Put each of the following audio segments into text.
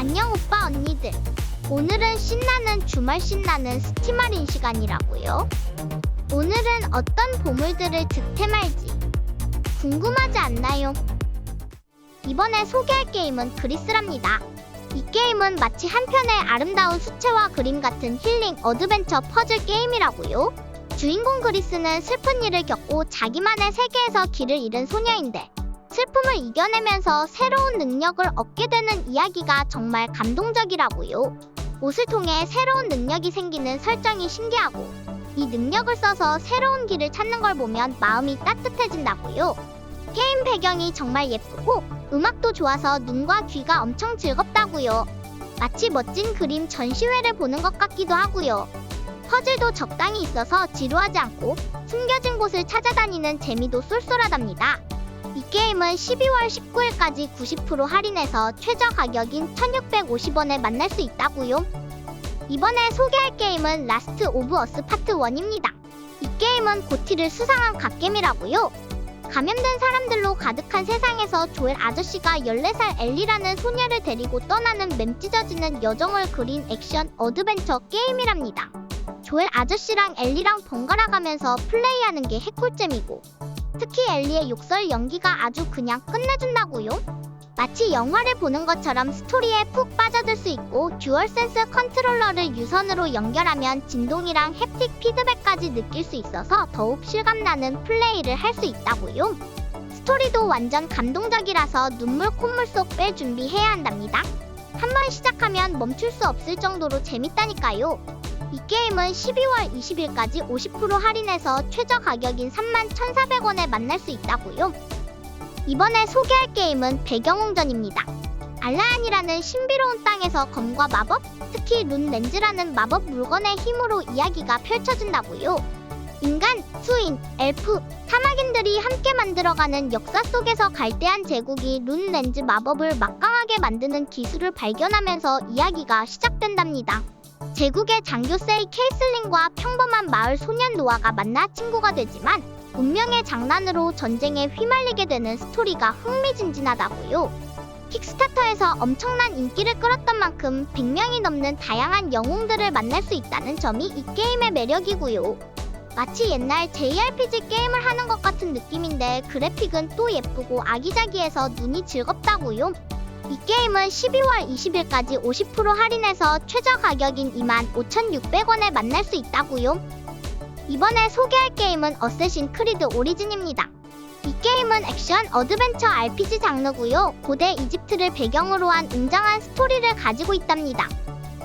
안녕 오빠 언니들. 오늘은 신나는 주말 신나는 스티마린 시간이라고요. 오늘은 어떤 보물들을 득템할지 궁금하지 않나요? 이번에 소개할 게임은 그리스랍니다. 이 게임은 마치 한편의 아름다운 수채화 그림 같은 힐링 어드벤처 퍼즐 게임이라고요. 주인공 그리스는 슬픈 일을 겪고 자기만의 세계에서 길을 잃은 소녀인데 슬픔을 이겨내면서 새로운 능력을 얻게 되는 이야기가 정말 감동적이라고요. 옷을 통해 새로운 능력이 생기는 설정이 신기하고 이 능력을 써서 새로운 길을 찾는 걸 보면 마음이 따뜻해진다고요. 게임 배경이 정말 예쁘고 음악도 좋아서 눈과 귀가 엄청 즐겁다고요. 마치 멋진 그림 전시회를 보는 것 같기도 하고요. 퍼즐도 적당히 있어서 지루하지 않고 숨겨진 곳을 찾아다니는 재미도 쏠쏠하답니다. 이 게임은 12월 19일까지 90% 할인해서 최저 가격인 1650원에 만날 수 있다고요. 이번에 소개할 게임은 라스트 오브 어스 파트 1입니다. 이 게임은 고티를 수상한 갓겜이라고요. 감염된 사람들로 가득한 세상에서 조엘 아저씨가 14살 엘리라는 소녀를 데리고 떠나는 맴 찢어지는 여정을 그린 액션 어드벤처 게임이랍니다. 조엘 아저씨랑 엘리랑 번갈아 가면서 플레이하는 게 핵꿀잼이고 특히 엘리의 욕설 연기가 아주 그냥 끝내준다고요. 마치 영화를 보는 것처럼 스토리에 푹 빠져들 수 있고 듀얼센스 컨트롤러를 유선으로 연결하면 진동이랑 햅틱 피드백까지 느낄 수 있어서 더욱 실감나는 플레이를 할 수 있다고요. 스토리도 완전 감동적이라서 눈물 콧물 쏙 뺄 준비해야 한답니다. 한번 시작하면 멈출 수 없을 정도로 재밌다니까요. 이 게임은 12월 20일까지 50% 할인해서 최저 가격인 31,400원에 만날 수 있다고요. 이번에 소개할 게임은 배경홍전입니다. 알라안이라는 신비로운 땅에서 검과 마법, 특히 룬 렌즈라는 마법 물건의 힘으로 이야기가 펼쳐진다고요. 인간, 수인, 엘프, 사막인들이 함께 만들어가는 역사 속에서 갈대한 제국이 룬 렌즈 마법을 막강하게 만드는 기술을 발견하면서 이야기가 시작된답니다. 제국의 장교 세이 케이슬린과 평범한 마을 소년 노아가 만나 친구가 되지만 운명의 장난으로 전쟁에 휘말리게 되는 스토리가 흥미진진하다고요. 킥스타터에서 엄청난 인기를 끌었던 만큼 100명이 넘는 다양한 영웅들을 만날 수 있다는 점이 이 게임의 매력이고요. 마치 옛날 JRPG 게임을 하는 것 같은 느낌인데 그래픽은 또 예쁘고 아기자기해서 눈이 즐겁다고요. 이 게임은 12월 20일까지 50% 할인해서 최저 가격인 25,600원에 만날 수 있다고요. 이번에 소개할 게임은 어쌔신 크리드 오리진입니다. 이 게임은 액션 어드벤처 RPG 장르고요. 고대 이집트를 배경으로 한 웅장한 스토리를 가지고 있답니다.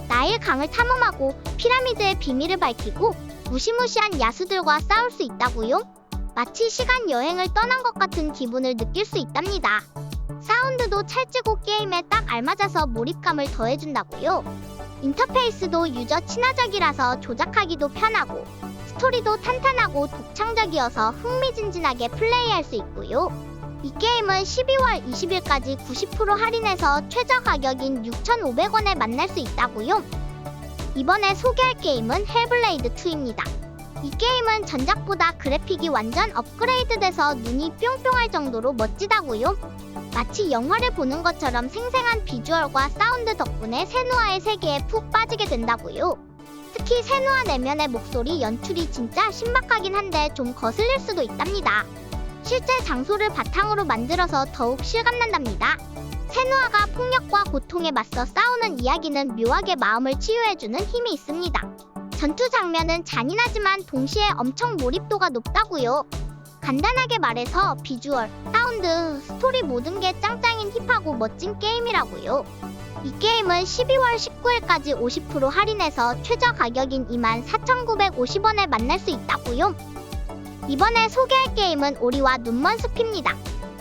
나일 강을 탐험하고 피라미드의 비밀을 밝히고 무시무시한 야수들과 싸울 수 있다고요. 마치 시간 여행을 떠난 것 같은 기분을 느낄 수 있답니다. 사운드도 찰지고 게임에 딱 알맞아서 몰입감을 더해준다고요. 인터페이스도 유저 친화적이라서 조작하기도 편하고 스토리도 탄탄하고 독창적이어서 흥미진진하게 플레이할 수 있고요. 이 게임은 12월 20일까지 90% 할인해서 최저 가격인 6,500원에 만날 수 있다고요. 이번에 소개할 게임은 헬블레이드 2입니다. 이 게임은 전작보다 그래픽이 완전 업그레이드돼서 눈이 뿅뿅할 정도로 멋지다고요. 마치 영화를 보는 것처럼 생생한 비주얼과 사운드 덕분에 세누아의 세계에 푹 빠지게 된다고요. 특히 세누아 내면의 목소리 연출이 진짜 신박하긴 한데 좀 거슬릴 수도 있답니다. 실제 장소를 바탕으로 만들어서 더욱 실감난답니다. 세누아가 폭력과 고통에 맞서 싸우는 이야기는 묘하게 마음을 치유해주는 힘이 있습니다. 전투 장면은 잔인하지만 동시에 엄청 몰입도가 높다고요. 간단하게 말해서 비주얼, 사운드, 스토리 모든 게 짱짱인 힙하고 멋진 게임이라고요. 이 게임은 12월 19일까지 50% 할인해서 최저 가격인 24,950원에 만날 수 있다고요. 이번에 소개할 게임은 오리와 눈먼 숲입니다.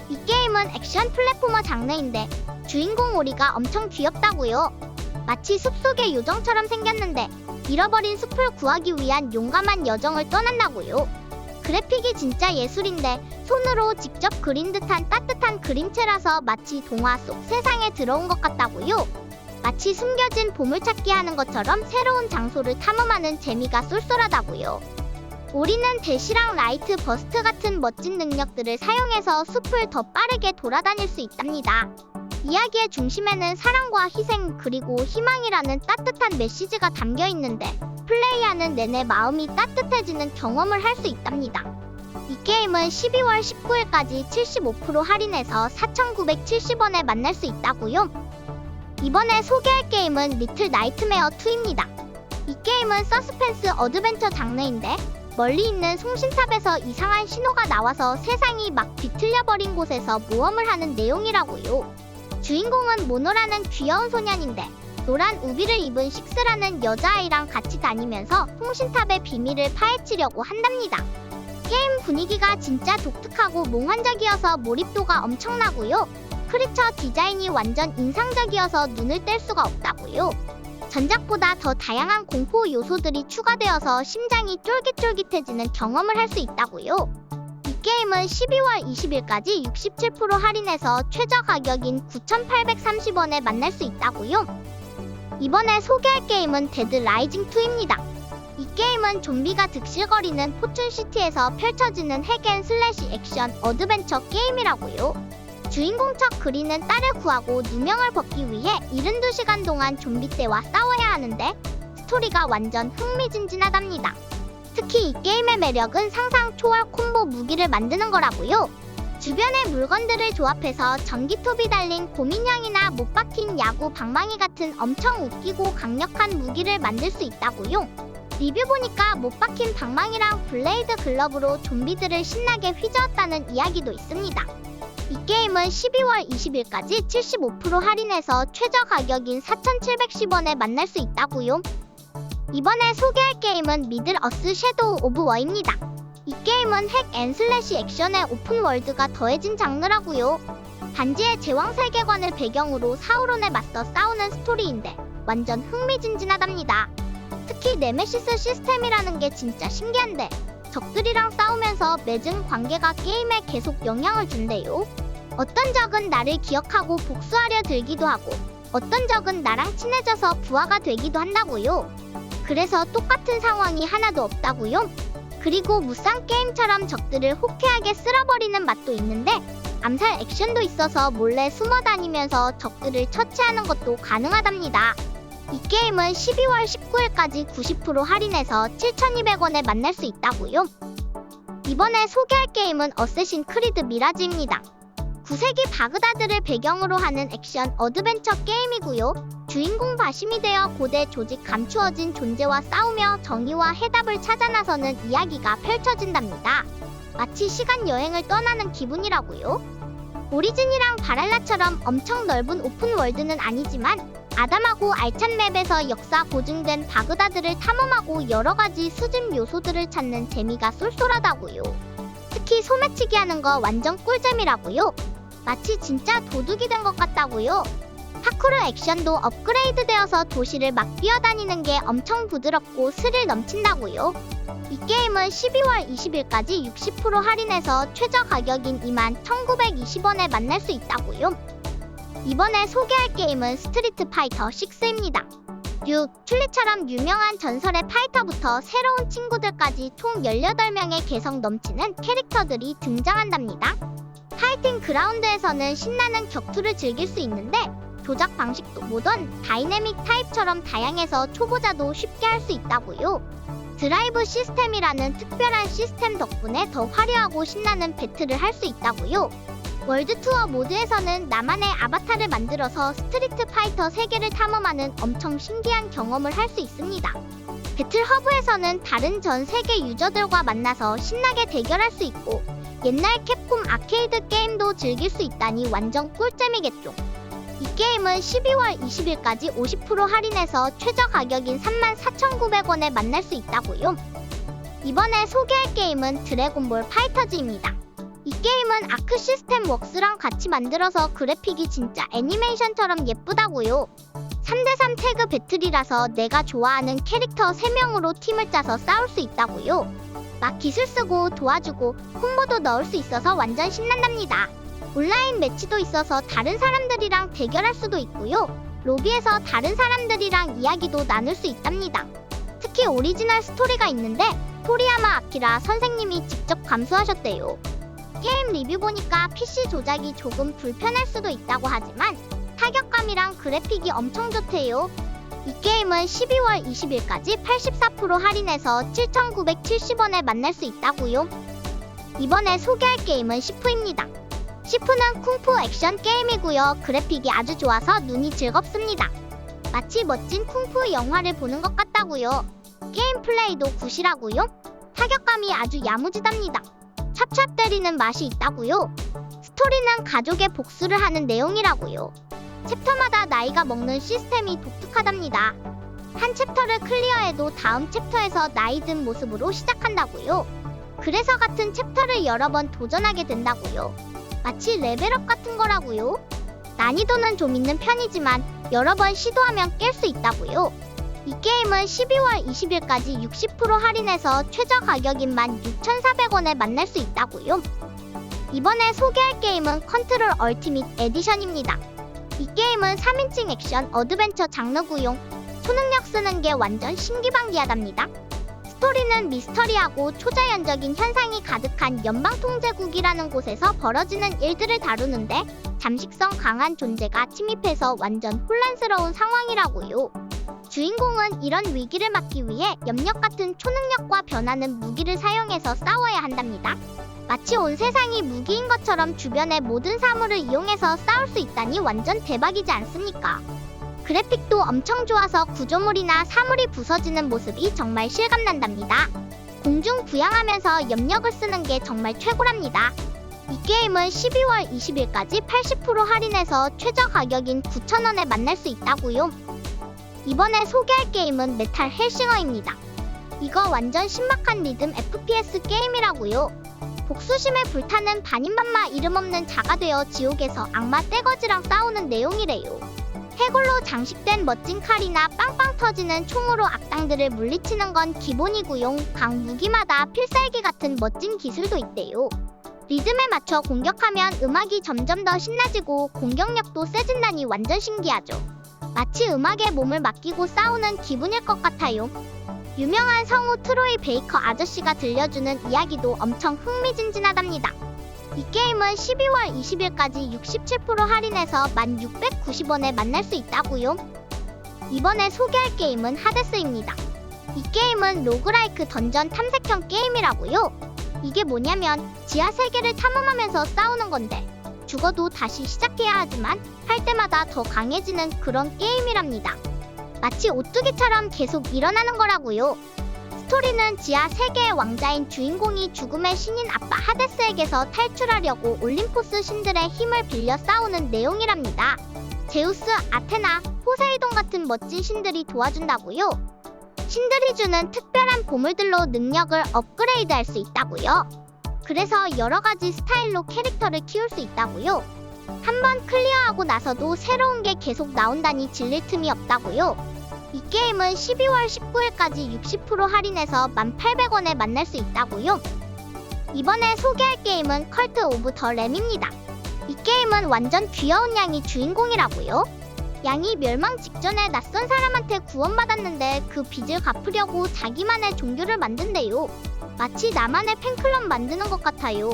이 게임은 액션 플랫포머 장르인데 주인공 오리가 엄청 귀엽다고요. 마치 숲속의 요정처럼 생겼는데 잃어버린 숲을 구하기 위한 용감한 여정을 떠난다고요. 그래픽이 진짜 예술인데 손으로 직접 그린 듯한 따뜻한 그림체라서 마치 동화 속 세상에 들어온 것 같다고요. 마치 숨겨진 보물찾기 하는 것처럼 새로운 장소를 탐험하는 재미가 쏠쏠하다고요. 오리는 대시랑 라이트 버스트 같은 멋진 능력들을 사용해서 숲을 더 빠르게 돌아다닐 수 있답니다. 이야기의 중심에는 사랑과 희생 그리고 희망이라는 따뜻한 메시지가 담겨 있는데 플레이하는 내내 마음이 따뜻해지는 경험을 할 수 있답니다. 이 게임은 12월 19일까지 75% 할인해서 4,970원에 만날 수 있다고요. 이번에 소개할 게임은 리틀 나이트메어 2입니다. 이 게임은 서스펜스 어드벤처 장르인데 멀리 있는 송신탑에서 이상한 신호가 나와서 세상이 막 뒤틀려버린 곳에서 모험을 하는 내용이라고요. 주인공은 모노라는 귀여운 소년인데 노란 우비를 입은 식스라는 여자아이랑 같이 다니면서 송신탑의 비밀을 파헤치려고 한답니다. 게임 분위기가 진짜 독특하고 몽환적이어서 몰입도가 엄청나고요. 크리처 디자인이 완전 인상적이어서 눈을 뗄 수가 없다고요. 전작보다 더 다양한 공포 요소들이 추가되어서 심장이 쫄깃쫄깃해지는 경험을 할 수 있다고요. 이 게임은 12월 20일까지 67% 할인해서 최저 가격인 9,830원에 만날 수 있다고요. 이번에 소개할 게임은 데드 라이징 2입니다. 이 게임은 좀비가 득실거리는 포춘시티에서 펼쳐지는 핵앤슬래시 액션 어드벤처 게임이라고요. 주인공 척 그리는 딸을 구하고 누명을 벗기 위해 72시간 동안 좀비떼와 싸워야 하는데 스토리가 완전 흥미진진하답니다. 특히 이 게임의 매력은 상상 초월 콤보 무기를 만드는 거라고요. 주변의 물건들을 조합해서 전기톱이 달린 곰인형이나 못 박힌 야구 방망이 같은 엄청 웃기고 강력한 무기를 만들 수 있다고요. 리뷰 보니까 못 박힌 방망이랑 블레이드 글러브로 좀비들을 신나게 휘저었다는 이야기도 있습니다. 이 게임은 12월 20일까지 75% 할인해서 최저 가격인 4,710원에 만날 수 있다고요. 이번에 소개할 게임은 미들 어스 섀도우 오브 워입니다. 이 게임은 핵앤슬래시 액션의 오픈월드가 더해진 장르라고요. 반지의 제왕 세계관을 배경으로 사우론에 맞서 싸우는 스토리인데 완전 흥미진진하답니다. 특히 네메시스 시스템이라는 게 진짜 신기한데 적들이랑 싸우면서 맺은 관계가 게임에 계속 영향을 준대요. 어떤 적은 나를 기억하고 복수하려 들기도 하고 어떤 적은 나랑 친해져서 부하가 되기도 한다고요. 그래서 똑같은 상황이 하나도 없다고요. 그리고 무쌍 게임처럼 적들을 호쾌하게 쓸어버리는 맛도 있는데 암살 액션도 있어서 몰래 숨어 다니면서 적들을 처치하는 것도 가능하답니다. 이 게임은 12월 19일까지 90% 할인해서 7,200원에 만날 수 있다고요. 이번에 소개할 게임은 어쌔신 크리드 미라지입니다. 9세기 바그다드를 배경으로 하는 액션 어드벤처 게임이고요. 주인공 바심이 되어 고대 조직 감추어진 존재와 싸우며 정의와 해답을 찾아 나서는 이야기가 펼쳐진답니다. 마치 시간 여행을 떠나는 기분이라고요. 오리진이랑 바랄라처럼 엄청 넓은 오픈월드는 아니지만 아담하고 알찬 맵에서 역사 고증된 바그다드를 탐험하고 여러가지 수집 요소들을 찾는 재미가 쏠쏠하다고요. 특히 소매치기 하는 거 완전 꿀잼이라고요. 마치 진짜 도둑이 된 것 같다고요. 파쿠르 액션도 업그레이드되어서 도시를 막 뛰어다니는 게 엄청 부드럽고 스릴 넘친다고요. 이 게임은 12월 20일까지 60% 할인해서 최저 가격인 21,920원에 만날 수 있다고요. 이번에 소개할 게임은 스트리트 파이터 6입니다. 튤리처럼 유명한 전설의 파이터부터 새로운 친구들까지 총 18명의 개성 넘치는 캐릭터들이 등장한답니다. 파이팅 그라운드에서는 신나는 격투를 즐길 수 있는데 조작 방식도 모던, 다이내믹 타입처럼 다양해서 초보자도 쉽게 할 수 있다고요. 드라이브 시스템이라는 특별한 시스템 덕분에 더 화려하고 신나는 배틀을 할 수 있다고요. 월드 투어 모드에서는 나만의 아바타를 만들어서 스트리트 파이터 세계를 탐험하는 엄청 신기한 경험을 할 수 있습니다. 배틀 허브에서는 다른 전 세계 유저들과 만나서 신나게 대결할 수 있고 옛날 캡콤 아케이드 게임도 즐길 수 있다니 완전 꿀잼이겠죠. 이 게임은 12월 20일까지 50% 할인해서 최저 가격인 34,900원에 만날 수 있다고요. 이번에 소개할 게임은 드래곤볼 파이터즈입니다. 이 게임은 아크 시스템 웍스랑 같이 만들어서 그래픽이 진짜 애니메이션처럼 예쁘다고요. 3대3 태그 배틀이라서 내가 좋아하는 캐릭터 3명으로 팀을 짜서 싸울 수 있다고요. 막 기술 쓰고 도와주고 콤보도 넣을 수 있어서 완전 신난답니다. 온라인 매치도 있어서 다른 사람들이랑 대결할 수도 있고요. 로비에서 다른 사람들이랑 이야기도 나눌 수 있답니다. 특히 오리지널 스토리가 있는데 토리야마 아키라 선생님이 직접 감수하셨대요. 게임 리뷰 보니까 PC 조작이 조금 불편할 수도 있다고 하지만 타격감이랑 그래픽이 엄청 좋대요. 이 게임은 12월 20일까지 84% 할인해서 7,970원에 만날 수 있다고요. 이번에 소개할 게임은 시프입니다. 시프는 쿵푸 액션 게임이고요. 그래픽이 아주 좋아서 눈이 즐겁습니다. 마치 멋진 쿵푸 영화를 보는 것 같다고요. 게임 플레이도 굿이라고요. 타격감이 아주 야무지답니다. 찹찹 때리는 맛이 있다고요. 스토리는 가족의 복수를 하는 내용이라고요. 챕터마다 나이가 먹는 시스템이 독특하답니다. 한 챕터를 클리어해도 다음 챕터에서 나이 든 모습으로 시작한다고요. 그래서 같은 챕터를 여러 번 도전하게 된다고요. 마치 레벨업 같은 거라고요. 난이도는 좀 있는 편이지만 여러 번 시도하면 깰 수 있다고요. 이 게임은 12월 20일까지 60% 할인해서 최저 가격인 16,400원에 만날 수 있다고요. 이번에 소개할 게임은 컨트롤 얼티밋 에디션입니다. 이 게임은 3인칭 액션 어드벤처 장르고요. 초능력 쓰는 게 완전 신기방기하답니다. 스토리는 미스터리하고 초자연적인 현상이 가득한 연방통제국이라는 곳에서 벌어지는 일들을 다루는데 잠식성 강한 존재가 침입해서 완전 혼란스러운 상황이라고요. 주인공은 이런 위기를 막기 위해 염력 같은 초능력과 변하는 무기를 사용해서 싸워야 한답니다. 마치 온 세상이 무기인 것처럼 주변의 모든 사물을 이용해서 싸울 수 있다니 완전 대박이지 않습니까? 그래픽도 엄청 좋아서 구조물이나 사물이 부서지는 모습이 정말 실감난답니다. 공중 부양하면서 염력을 쓰는 게 정말 최고랍니다. 이 게임은 12월 20일까지 80% 할인해서 최저 가격인 9,000원에 만날 수 있다고요. 이번에 소개할 게임은 메탈 헬싱어입니다. 이거 완전 신박한 리듬 FPS 게임이라고요. 복수심에 불타는 반인반마 이름 없는 자가 되어 지옥에서 악마 떼거지랑 싸우는 내용이래요. 해골로 장식된 멋진 칼이나 빵빵 터지는 총으로 악당들을 물리치는 건 기본이고요. 각 무기마다 필살기 같은 멋진 기술도 있대요. 리듬에 맞춰 공격하면 음악이 점점 더 신나지고 공격력도 세진다니 완전 신기하죠. 마치 음악에 몸을 맡기고 싸우는 기분일 것 같아요. 유명한 성우 트로이 베이커 아저씨가 들려주는 이야기도 엄청 흥미진진하답니다. 이 게임은 12월 20일까지 67% 할인해서 1690원에 만날 수 있다고요. 이번에 소개할 게임은 하데스입니다. 이 게임은 로그라이크 던전 탐색형 게임이라고요. 이게 뭐냐면 지하 세계를 탐험하면서 싸우는 건데 죽어도 다시 시작해야 하지만 할 때마다 더 강해지는 그런 게임이랍니다. 마치 오뚜기처럼 계속 일어나는 거라고요. 스토리는 지하 세계의 왕자인 주인공이 죽음의 신인 아빠 하데스에게서 탈출하려고 올림포스 신들의 힘을 빌려 싸우는 내용이랍니다. 제우스, 아테나, 포세이돈 같은 멋진 신들이 도와준다고요. 신들이 주는 특별한 보물들로 능력을 업그레이드할 수 있다고요. 그래서 여러 가지 스타일로 캐릭터를 키울 수 있다고요. 한번 클리어하고 나서도 새로운 게 계속 나온다니 질릴 틈이 없다고요. 이 게임은 12월 19일까지 60% 할인해서 1,800원에 만날 수 있다고요. 이번에 소개할 게임은 컬트 오브 더 램입니다. 이 게임은 완전 귀여운 양이 주인공이라고요. 양이 멸망 직전에 낯선 사람한테 구원받았는데 그 빚을 갚으려고 자기만의 종교를 만든대요. 마치 나만의 팬클럽 만드는 것 같아요.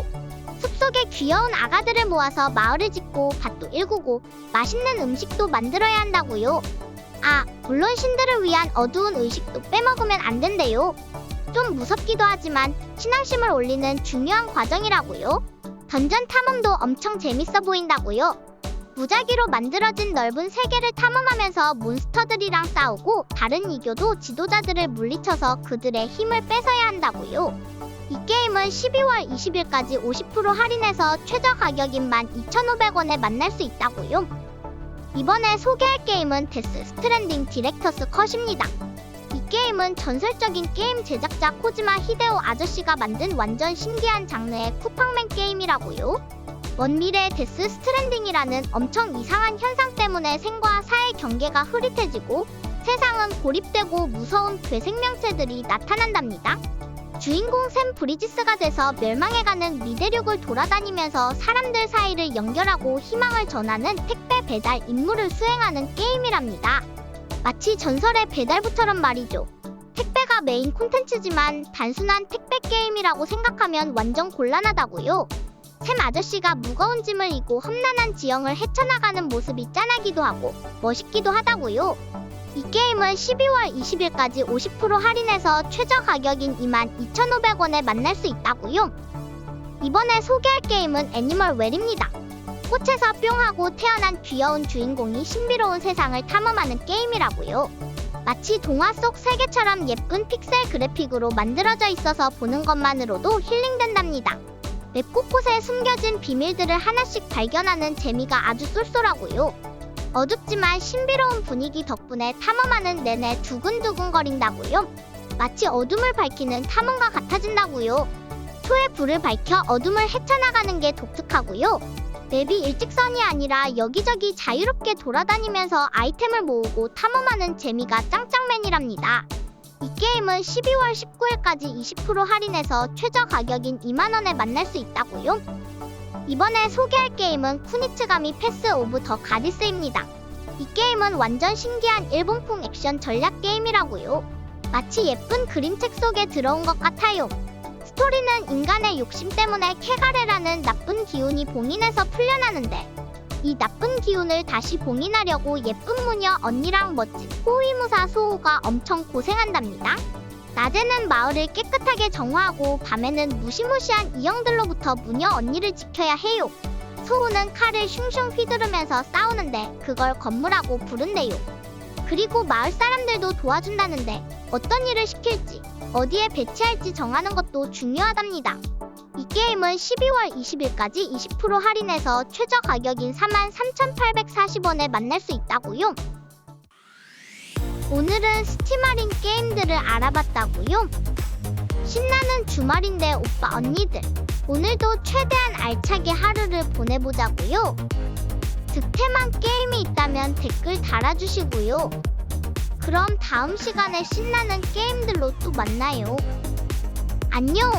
숲속에 귀여운 아가들을 모아서 마을을 짓고 밭도 일구고 맛있는 음식도 만들어야 한다고요. 아, 물론 신들을 위한 어두운 의식도 빼먹으면 안 된대요. 좀 무섭기도 하지만 신앙심을 올리는 중요한 과정이라고요. 던전 탐험도 엄청 재밌어 보인다고요. 무작위로 만들어진 넓은 세계를 탐험하면서 몬스터들이랑 싸우고 다른 이교도 지도자들을 물리쳐서 그들의 힘을 뺏어야 한다고요. 이 게임은 12월 20일까지 50% 할인해서 최저 가격인 12,500원에 만날 수 있다고요. 이번에 소개할 게임은 데스 스트랜딩 디렉터스 컷입니다. 이 게임은 전설적인 게임 제작자 코지마 히데오 아저씨가 만든 완전 신기한 장르의 쿠팡맨 게임이라고요. 먼 미래의 데스 스트랜딩이라는 엄청 이상한 현상 때문에 생과 사의 경계가 흐릿해지고 세상은 고립되고 무서운 괴생명체들이 나타난답니다. 주인공 샘 브리지스가 돼서 멸망해가는 미대륙을 돌아다니면서 사람들 사이를 연결하고 희망을 전하는 택배 배달 임무를 수행하는 게임이랍니다. 마치 전설의 배달부처럼 말이죠. 택배가 메인 콘텐츠지만 단순한 택배 게임이라고 생각하면 완전 곤란하다고요. 샘 아저씨가 무거운 짐을 이고 험난한 지형을 헤쳐나가는 모습이 짠하기도 하고 멋있기도 하다고요. 이 게임은 12월 20일까지 50% 할인해서 최저 가격인 22,500원에 만날 수 있다고요. 이번에 소개할 게임은 애니멀 웰입니다. 꽃에서 뿅 하고 태어난 귀여운 주인공이 신비로운 세상을 탐험하는 게임이라고요. 마치 동화 속 세계처럼 예쁜 픽셀 그래픽으로 만들어져 있어서 보는 것만으로도 힐링된답니다. 맵 곳곳에 숨겨진 비밀들을 하나씩 발견하는 재미가 아주 쏠쏠하고요. 어둡지만 신비로운 분위기 덕분에 탐험하는 내내 두근두근거린다고요. 마치 어둠을 밝히는 탐험가 같아진다고요. 초에 불을 밝혀 어둠을 헤쳐나가는 게 독특하고요. 맵이 일직선이 아니라 여기저기 자유롭게 돌아다니면서 아이템을 모으고 탐험하는 재미가 짱짱맨이랍니다. 이 게임은 12월 19일까지 20% 할인해서 최저 가격인 2만원에 만날 수 있다고요. 이번에 소개할 게임은 쿠니츠가미 패스 오브 더 가디스입니다. 이 게임은 완전 신기한 일본풍 액션 전략 게임이라고요. 마치 예쁜 그림책 속에 들어온 것 같아요. 스토리는 인간의 욕심 때문에 케가레라는 나쁜 기운이 봉인해서 풀려나는데 이 나쁜 기운을 다시 봉인하려고 예쁜 무녀 언니랑 멋진 호위무사 소호가 엄청 고생한답니다. 낮에는 마을을 깨끗하게 정화하고 밤에는 무시무시한 이형들로부터 무녀 언니를 지켜야 해요. 소호는 칼을 슝슝 휘두르면서 싸우는데 그걸 건물하고 부른대요. 그리고 마을 사람들도 도와준다는데 어떤 일을 시킬지 어디에 배치할지 정하는 것도 중요하답니다. 이 게임은 12월 20일까지 20% 할인해서 최저 가격인 43,840원에 만날 수 있다고요. 오늘은 스팀 할인 게임들을 알아봤다고요. 신나는 주말인데 오빠 언니들 오늘도 최대한 알차게 하루를 보내보자고요. 득템한 게임이 있다면 댓글 달아주시고요. 그럼 다음 시간에 신나는 게임들로 또 만나요. 안녕!